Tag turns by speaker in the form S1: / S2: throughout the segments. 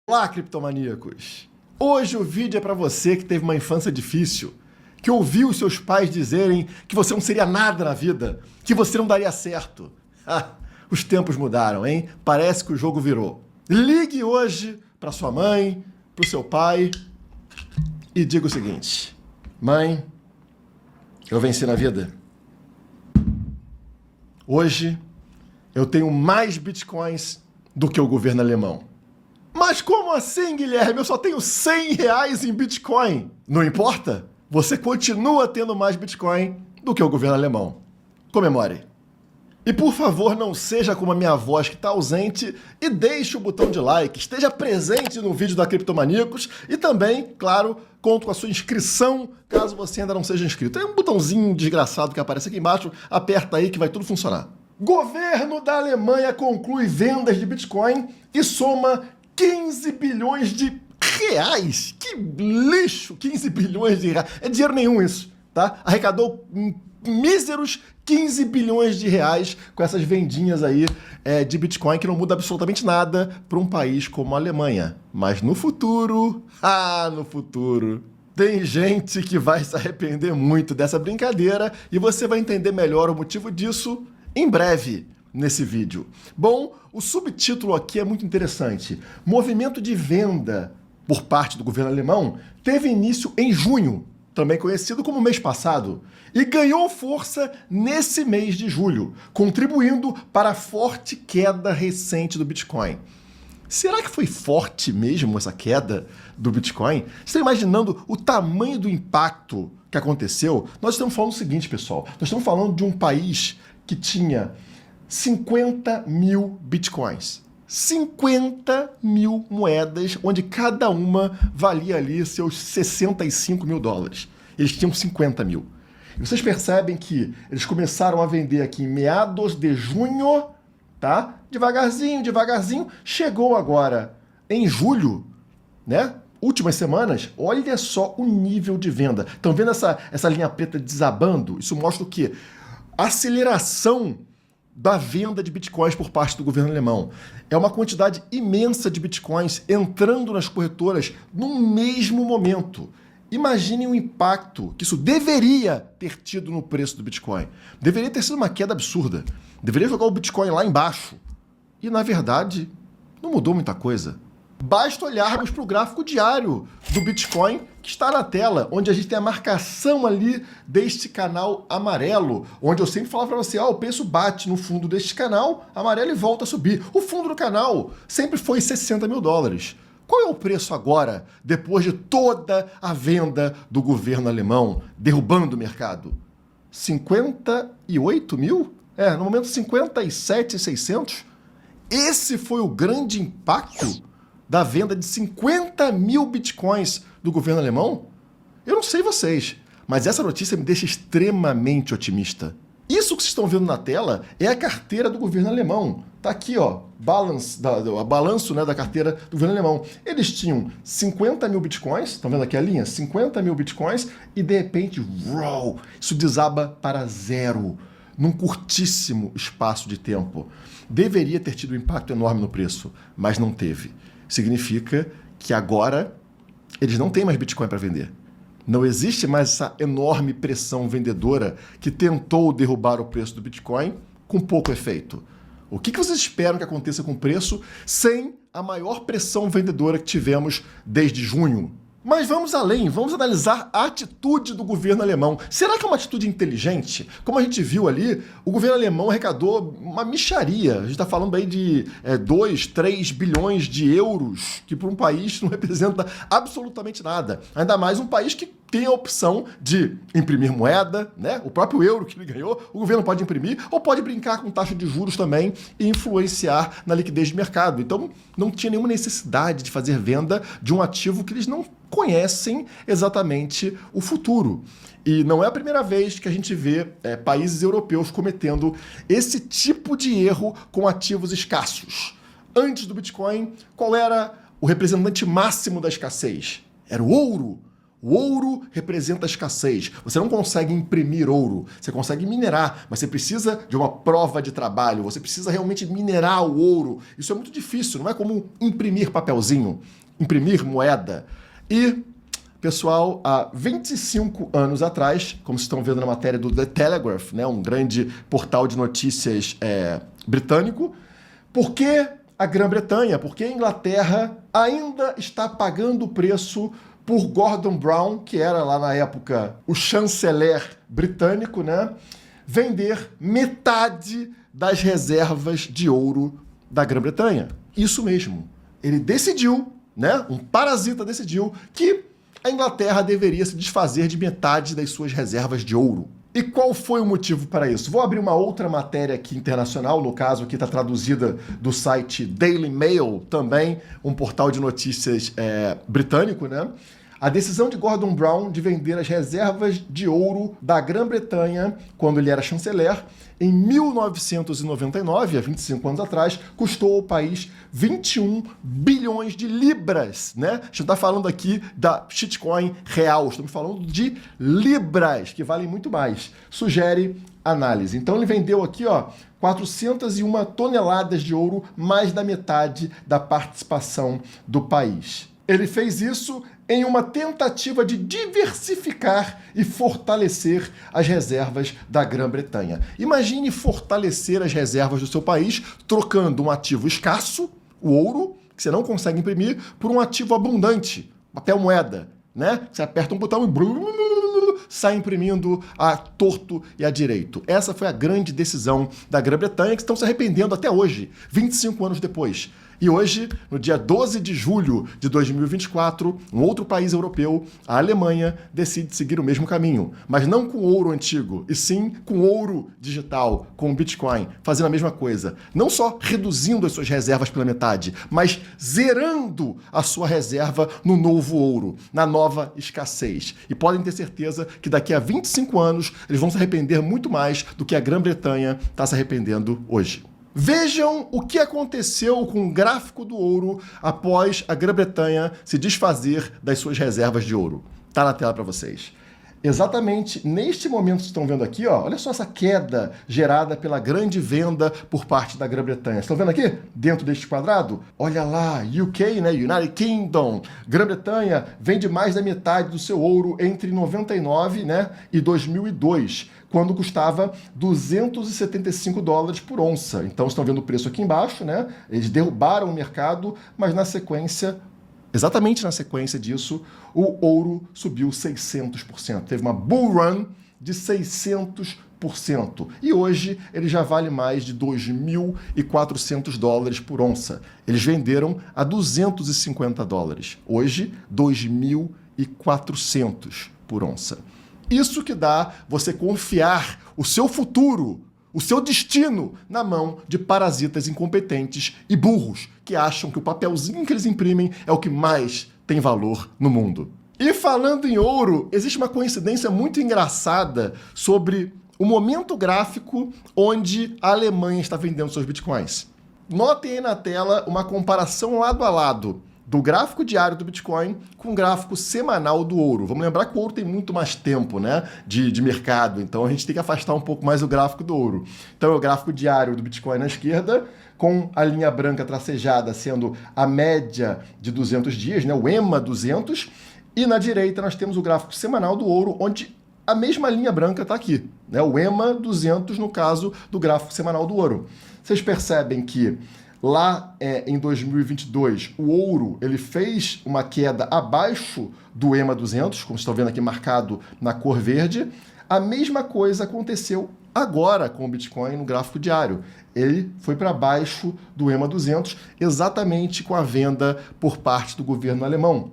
S1: Olá, criptomaníacos! Hoje o vídeo é para você que teve uma infância difícil, que ouviu os seus pais dizerem que você não seria nada na vida, que você não daria certo. Os tempos mudaram, hein? Parece que o jogo virou. Ligue hoje para sua mãe, para o seu pai e diga o seguinte: mãe, eu venci na vida. Hoje eu tenho mais bitcoins do que o governo alemão. Mas como assim, Guilherme? Eu só tenho 100 reais em Bitcoin. Não importa? Você continua tendo mais Bitcoin do que o governo alemão. Comemore. E por favor, não seja como a minha voz que está ausente e deixe o botão de like. Esteja presente no vídeo da Criptomaníacos e também, claro, conto com a sua inscrição, caso você ainda não seja inscrito. Tem um botãozinho desgraçado que aparece aqui embaixo, aperta aí que vai tudo funcionar. Governo da Alemanha conclui vendas de Bitcoin e soma 15 bilhões de reais. Que lixo, 15 bilhões de reais. É dinheiro nenhum isso, tá? Arrecadou míseros 15 bilhões de reais com essas vendinhas aí de Bitcoin, que não muda absolutamente nada para um país como a Alemanha. Mas no futuro, no futuro, tem gente que vai se arrepender muito dessa brincadeira e você vai entender melhor o motivo disso em breve nesse vídeo. Bom, o subtítulo aqui é muito interessante. Movimento de venda por parte do governo alemão teve início em junho, também conhecido como mês passado, e ganhou força nesse mês de julho, contribuindo para a forte queda recente do Bitcoin. Será que foi forte mesmo essa queda do Bitcoin? Você está imaginando o tamanho do impacto que aconteceu? Nós estamos falando o seguinte, pessoal. Nós estamos falando de um país que tinha 50 mil bitcoins. 50 mil moedas, onde cada uma valia ali seus 65 mil dólares. Eles tinham 50 mil. E vocês percebem que eles começaram a vender aqui em meados de junho, tá? Devagarzinho, devagarzinho. Chegou agora em julho, né? Últimas semanas, olha só o nível de venda. Estão vendo essa linha preta desabando? Isso mostra o quê? Aceleração da venda de bitcoins por parte do governo alemão. É uma quantidade imensa de bitcoins entrando nas corretoras no mesmo momento. Imaginem o impacto que isso deveria ter tido no preço do Bitcoin. Deveria ter sido uma queda absurda. Deveria jogar o Bitcoin lá embaixo. E, na verdade, não mudou muita coisa. Basta olharmos para o gráfico diário do Bitcoin que está na tela, onde a gente tem a marcação ali deste canal amarelo, onde eu sempre falo para você, o preço bate no fundo deste canal amarelo e volta a subir. O fundo do canal sempre foi 60 mil dólares. Qual é o preço agora, depois de toda a venda do governo alemão derrubando o mercado? 58 mil? No momento 57.600. Esse foi o grande impacto da venda de 50 mil bitcoins do governo alemão? Eu não sei vocês, mas essa notícia me deixa extremamente otimista. Isso que vocês estão vendo na tela é a carteira do governo alemão. Tá aqui, ó, balanço, né, da carteira do governo alemão. Eles tinham 50 mil bitcoins, estão vendo aqui a linha? 50 mil bitcoins e de repente, isso desaba para zero num curtíssimo espaço de tempo. Deveria ter tido um impacto enorme no preço, mas não teve. Significa que agora eles não têm mais Bitcoin para vender. Não existe mais essa enorme pressão vendedora que tentou derrubar o preço do Bitcoin com pouco efeito. O que vocês esperam que aconteça com o preço sem a maior pressão vendedora que tivemos desde junho? Mas vamos além, vamos analisar a atitude do governo alemão. Será que é uma atitude inteligente? Como a gente viu ali, o governo alemão arrecadou uma mixaria. A gente está falando aí de 2, 3 bilhões de euros, que para um país não representa absolutamente nada. Ainda mais um país que tem a opção de imprimir moeda, né? O próprio euro que ele ganhou, o governo pode imprimir, ou pode brincar com taxa de juros também e influenciar na liquidez de mercado. Então, não tinha nenhuma necessidade de fazer venda de um ativo que eles não conhecem exatamente o futuro. E não é a primeira vez que a gente vê países europeus cometendo esse tipo de erro com ativos escassos. Antes do Bitcoin, qual era o representante máximo da escassez? Era o ouro. O ouro representa a escassez. Você não consegue imprimir ouro, você consegue minerar, mas você precisa de uma prova de trabalho, você precisa realmente minerar o ouro. Isso é muito difícil, não é como imprimir papelzinho, imprimir moeda. E, pessoal, há 25 anos atrás, como vocês estão vendo na matéria do The Telegraph, né, um grande portal de notícias britânico, por que a Grã-Bretanha, por que a Inglaterra ainda está pagando o preço por Gordon Brown, que era lá na época o chanceler britânico, né, vender metade das reservas de ouro da Grã-Bretanha? Isso mesmo. Ele decidiu, né, um parasita decidiu que a Inglaterra deveria se desfazer de metade das suas reservas de ouro. E qual foi o motivo para isso? Vou abrir uma outra matéria aqui internacional, no caso aqui está traduzida do site Daily Mail, também um portal de notícias britânico, né? A decisão de Gordon Brown de vender as reservas de ouro da Grã-Bretanha, quando ele era chanceler, em 1999, há 25 anos atrás, custou ao país 21 bilhões de libras, né? A gente está falando aqui da shitcoin real, estamos falando de libras, que valem muito mais. Sugere análise. Então ele vendeu aqui, ó, 401 toneladas de ouro, mais da metade da participação do país. Ele fez isso em uma tentativa de diversificar e fortalecer as reservas da Grã-Bretanha. Imagine fortalecer as reservas do seu país trocando um ativo escasso, o ouro, que você não consegue imprimir, por um ativo abundante, papel moeda, né? Você aperta um botão e sai imprimindo a torto e a direito. Essa foi a grande decisão da Grã-Bretanha, que estão se arrependendo até hoje, 25 anos depois. E hoje, no dia 12 de julho de 2024, um outro país europeu, a Alemanha, decide seguir o mesmo caminho, mas não com ouro antigo, e sim com ouro digital, com o Bitcoin, fazendo a mesma coisa. Não só reduzindo as suas reservas pela metade, mas zerando a sua reserva no novo ouro, na nova escassez. E podem ter certeza que daqui a 25 anos eles vão se arrepender muito mais do que a Grã-Bretanha está se arrependendo hoje. Vejam o que aconteceu com o gráfico do ouro após a Grã-Bretanha se desfazer das suas reservas de ouro. Tá na tela para vocês. Exatamente neste momento que vocês estão vendo aqui, ó, olha só essa queda gerada pela grande venda por parte da Grã-Bretanha. Estão vendo aqui? Dentro deste quadrado? Olha lá, UK, né? United Kingdom. Grã-Bretanha vende mais da metade do seu ouro entre 99, né, e 2002. Quando custava $275 por onça. Então, estão vendo o preço aqui embaixo, né? Eles derrubaram o mercado, mas na sequência, exatamente na sequência disso, o ouro subiu 600%. Teve uma bull run de 600%. E hoje ele já vale mais de $2.400 por onça. Eles venderam a $250. Hoje, 2.400 por onça. Isso que dá você confiar o seu futuro, o seu destino na mão de parasitas incompetentes e burros que acham que o papelzinho que eles imprimem é o que mais tem valor no mundo. E falando em ouro, existe uma coincidência muito engraçada sobre o momento gráfico onde a Alemanha está vendendo seus bitcoins. Notem aí na tela uma comparação lado a lado do gráfico diário do Bitcoin com o gráfico semanal do ouro. Vamos lembrar que o ouro tem muito mais tempo, né, de mercado, então a gente tem que afastar um pouco mais o gráfico do ouro. Então é o gráfico diário do Bitcoin na esquerda, com a linha branca tracejada sendo a média de 200 dias, né, o EMA 200, e na direita nós temos o gráfico semanal do ouro, onde a mesma linha branca está aqui, né, o EMA 200 no caso do gráfico semanal do ouro. Vocês percebem que lá em 2022, o ouro ele fez uma queda abaixo do EMA 200, como vocês estão vendo aqui marcado na cor verde. A mesma coisa aconteceu agora com o Bitcoin no gráfico diário. Ele foi para baixo do EMA 200, exatamente com a venda por parte do governo alemão.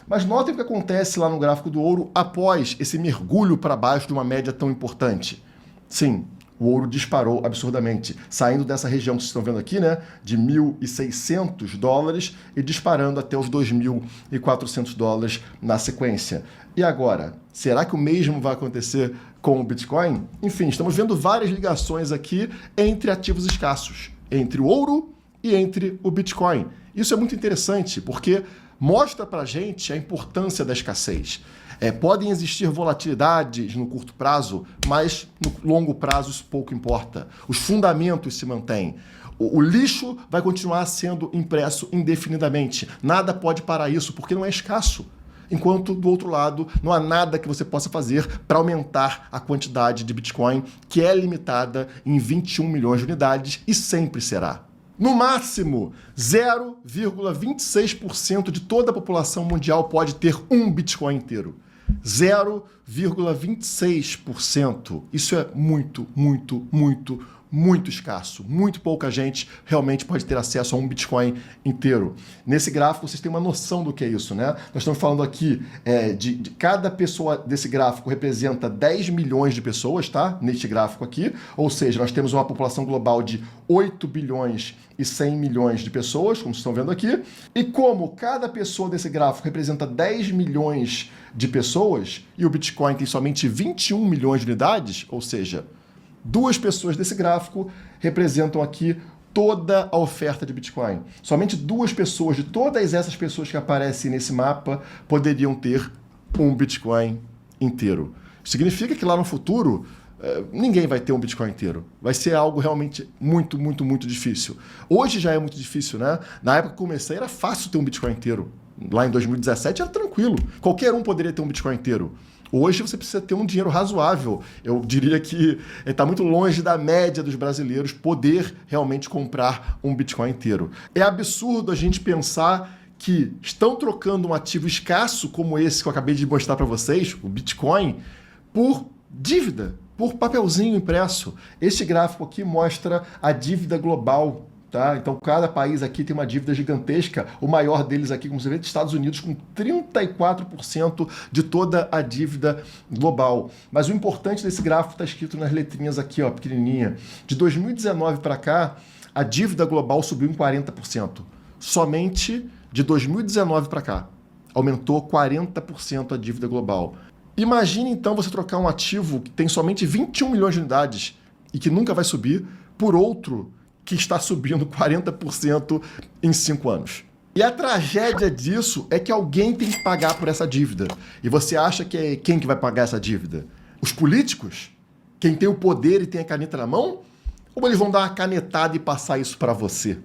S1: Mas notem o que acontece lá no gráfico do ouro após esse mergulho para baixo de uma média tão importante. Sim, o ouro disparou absurdamente, saindo dessa região que vocês estão vendo aqui, né, de $1.600 e disparando até os $2.400 na sequência. E agora, será que o mesmo vai acontecer com o Bitcoin? Enfim, estamos vendo várias ligações aqui entre ativos escassos, entre o ouro e entre o Bitcoin. Isso é muito interessante, porque mostra pra gente a importância da escassez. Podem existir volatilidades no curto prazo, mas no longo prazo isso pouco importa. Os fundamentos se mantêm. O lixo vai continuar sendo impresso indefinidamente. Nada pode parar isso, porque não é escasso. Enquanto, do outro lado, não há nada que você possa fazer para aumentar a quantidade de Bitcoin, que é limitada em 21 milhões de unidades e sempre será. No máximo, 0,26% de toda a população mundial pode ter um Bitcoin inteiro. 0,26%. Isso é muito, muito, muito, muito escasso. Muito pouca gente realmente pode ter acesso a um Bitcoin inteiro. Nesse gráfico, vocês têm uma noção do que é isso, né? Nós estamos falando aqui de cada pessoa desse gráfico representa 10 milhões de pessoas, tá? Neste gráfico aqui. Ou seja, nós temos uma população global de 8 bilhões e 100 milhões de pessoas, como vocês estão vendo aqui. E como cada pessoa desse gráfico representa 10 milhões de pessoas e o Bitcoin tem somente 21 milhões de unidades, ou seja, duas pessoas desse gráfico representam aqui toda a oferta de Bitcoin. Somente duas pessoas de todas essas pessoas que aparecem nesse mapa poderiam ter um Bitcoin inteiro. Significa que lá no futuro ninguém vai ter um Bitcoin inteiro. Vai ser algo realmente muito, muito, muito difícil. Hoje já é muito difícil, né? Na época que comecei era fácil ter um Bitcoin inteiro. Lá em 2017 era tranquilo. Qualquer um poderia ter um Bitcoin inteiro. Hoje você precisa ter um dinheiro razoável. Eu diria que está muito longe da média dos brasileiros poder realmente comprar um Bitcoin inteiro. É absurdo a gente pensar que estão trocando um ativo escasso como esse que eu acabei de mostrar para vocês, o Bitcoin, por dívida, por papelzinho impresso. Este gráfico aqui mostra a dívida global. Tá? Então, cada país aqui tem uma dívida gigantesca. O maior deles aqui, como você vê, é dos Estados Unidos, com 34% de toda a dívida global. Mas o importante desse gráfico está escrito nas letrinhas aqui, ó, pequenininha. De 2019 para cá, a dívida global subiu em 40%. Somente de 2019 para cá. Aumentou 40% a dívida global. Imagine, então, você trocar um ativo que tem somente 21 milhões de unidades e que nunca vai subir por outro que está subindo 40% em 5 anos. E a tragédia disso é que alguém tem que pagar por essa dívida. E você acha que é quem que vai pagar essa dívida? Os políticos? Quem tem o poder e tem a caneta na mão? Ou eles vão dar uma canetada e passar isso para você?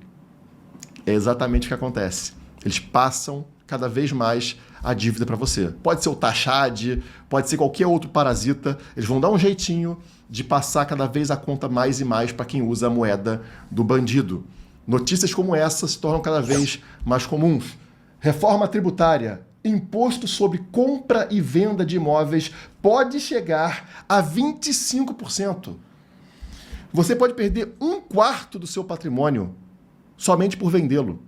S1: É exatamente o que acontece. Eles passam cada vez mais a dívida para você. Pode ser o Taxade, pode ser qualquer outro parasita. Eles vão dar um jeitinho de passar cada vez a conta mais e mais para quem usa a moeda do bandido. Notícias como essa se tornam cada vez mais comuns. Reforma tributária. Imposto sobre compra e venda de imóveis pode chegar a 25%. Você pode perder 1/4 do seu patrimônio somente por vendê-lo.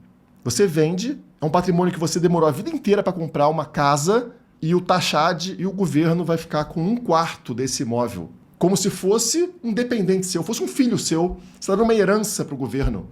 S1: Você vende, é um patrimônio que você demorou a vida inteira para comprar uma casa e o Taxade e o governo vai ficar com 1/4 desse imóvel. Como se fosse um dependente seu, fosse um filho seu. Você está dando uma herança para o governo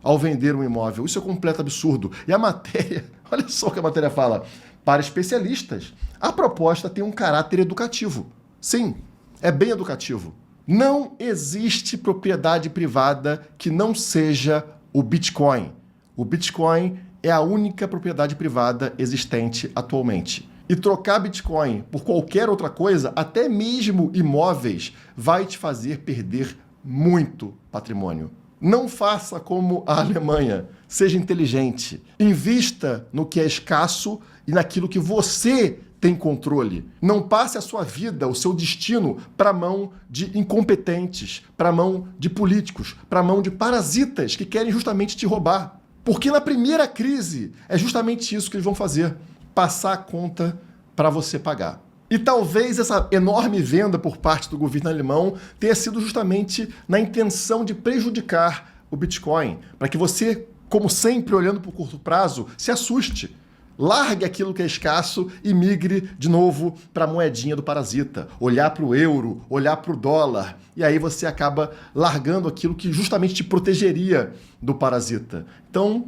S1: ao vender um imóvel. Isso é um completo absurdo. E a matéria, olha só o que a matéria fala. Para especialistas, a proposta tem um caráter educativo. Sim, é bem educativo. Não existe propriedade privada que não seja o Bitcoin. O Bitcoin é a única propriedade privada existente atualmente. E trocar Bitcoin por qualquer outra coisa, até mesmo imóveis, vai te fazer perder muito patrimônio. Não faça como a Alemanha. Seja inteligente. Invista no que é escasso e naquilo que você tem controle. Não passe a sua vida, o seu destino, para a mão de incompetentes, para a mão de políticos, para a mão de parasitas que querem justamente te roubar. Porque na primeira crise é justamente isso que eles vão fazer. Passar a conta para você pagar. E talvez essa enorme venda por parte do governo alemão tenha sido justamente na intenção de prejudicar o Bitcoin, para que você, como sempre, olhando para o curto prazo, se assuste. Largue aquilo que é escasso e migre de novo para a moedinha do parasita. Olhar para o euro, olhar para o dólar. E aí você acaba largando aquilo que justamente te protegeria do parasita. Então,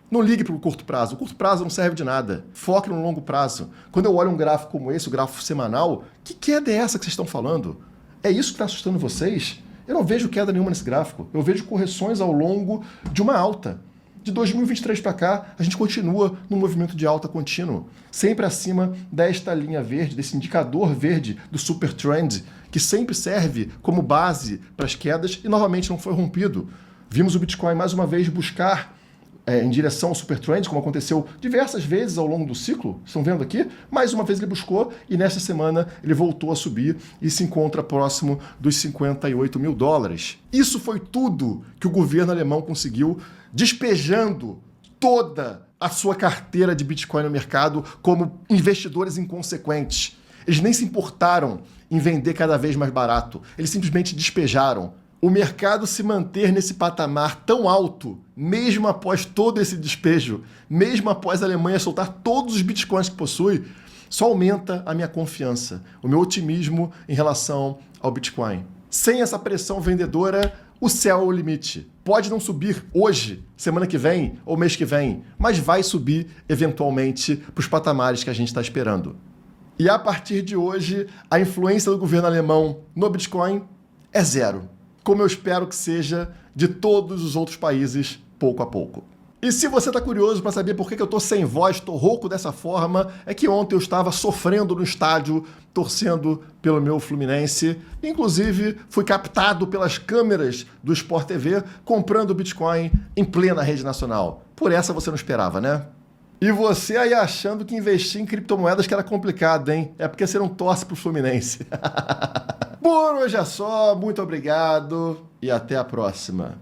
S1: não ligue para o curto prazo. O curto prazo não serve de nada. Foque no longo prazo. Quando eu olho um gráfico como esse, o gráfico semanal, que queda é essa que vocês estão falando? É isso que está assustando vocês? Eu não vejo queda nenhuma nesse gráfico. Eu vejo correções ao longo de uma alta. De 2023 para cá, a gente continua no movimento de alta contínuo, sempre acima desta linha verde, desse indicador verde do super trend, que sempre serve como base para as quedas e novamente não foi rompido. Vimos o Bitcoin mais uma vez buscar em direção ao super trend, como aconteceu diversas vezes ao longo do ciclo. Estão vendo aqui? Mais uma vez ele buscou e nesta semana ele voltou a subir e se encontra próximo dos 58 mil dólares. Isso foi tudo que o governo alemão conseguiu, despejando toda a sua carteira de Bitcoin no mercado como investidores inconsequentes. Eles nem se importaram em vender cada vez mais barato. Eles simplesmente despejaram. O mercado se manter nesse patamar tão alto, mesmo após todo esse despejo, mesmo após a Alemanha soltar todos os bitcoins que possui, só aumenta a minha confiança, o meu otimismo em relação ao Bitcoin. Sem essa pressão vendedora, o céu é o limite. Pode não subir hoje, semana que vem ou mês que vem, mas vai subir eventualmente para os patamares que a gente está esperando. E a partir de hoje, a influência do governo alemão no Bitcoin é zero, como eu espero que seja de todos os outros países, pouco a pouco. E se você está curioso para saber por que eu estou sem voz, estou rouco dessa forma, é que ontem eu estava sofrendo no estádio, torcendo pelo meu Fluminense. Inclusive, fui captado pelas câmeras do Sport TV comprando Bitcoin em plena rede nacional. Por essa você não esperava, né? E você aí achando que investir em criptomoedas que era complicado, hein? É porque você não torce pro Fluminense. Por hoje é só, muito obrigado e até a próxima.